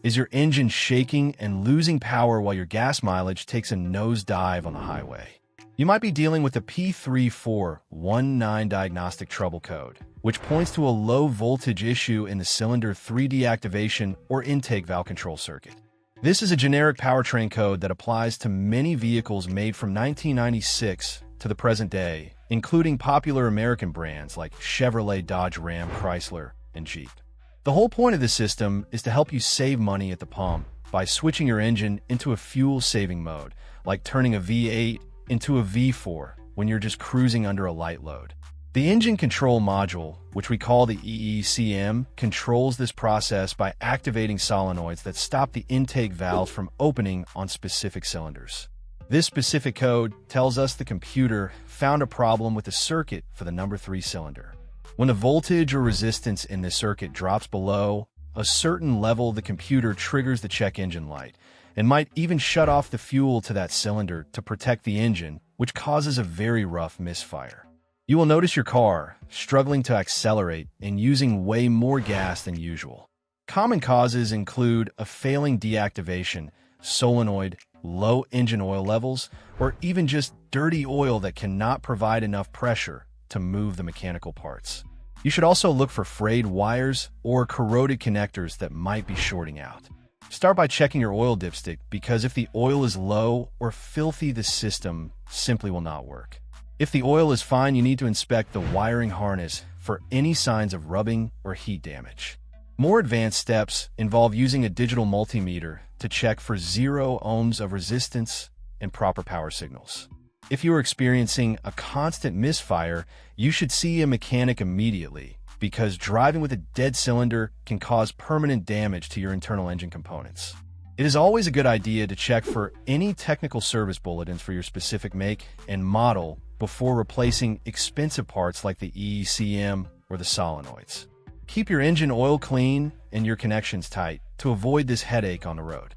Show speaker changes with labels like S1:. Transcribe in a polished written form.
S1: Is your engine shaking and losing power while your gas mileage takes a nosedive on the highway? You might be dealing with the P3419 diagnostic trouble code, which points to a low voltage issue in the cylinder 3 deactivation or intake valve control circuit. This is a generic powertrain code that applies to many vehicles made from 1996 to the present day, including popular American brands like Chevrolet, Dodge, Ram, Chrysler, and Jeep. The whole point of this system is to help you save money at the pump by switching your engine into a fuel-saving mode, like turning a V8 into a V4 when you're just cruising under a light load. The engine control module, which we call the EECM, controls this process by activating solenoids that stop the intake valves from opening on specific cylinders. This specific code tells us the computer found a problem with the circuit for the number 3 cylinder. When the voltage or resistance in this circuit drops below a certain level, the computer triggers the check engine light and might even shut off the fuel to that cylinder to protect the engine, which causes a very rough misfire. You will notice your car struggling to accelerate and using way more gas than usual. Common causes include a failing deactivation, solenoid, low engine oil levels, or even just dirty oil that cannot provide enough pressure to move the mechanical parts. You should also look for frayed wires or corroded connectors that might be shorting out. Start by checking your oil dipstick, because if the oil is low or filthy, the system simply will not work. If the oil is fine, you need to inspect the wiring harness for any signs of rubbing or heat damage. More advanced steps involve using a digital multimeter to check for 0 ohms of resistance and proper power signals. If you are experiencing a constant misfire, you should see a mechanic immediately, because driving with a dead cylinder can cause permanent damage to your internal engine components. It is always a good idea to check for any technical service bulletins for your specific make and model before replacing expensive parts like the EECM or the solenoids. Keep your engine oil clean and your connections tight to avoid this headache on the road.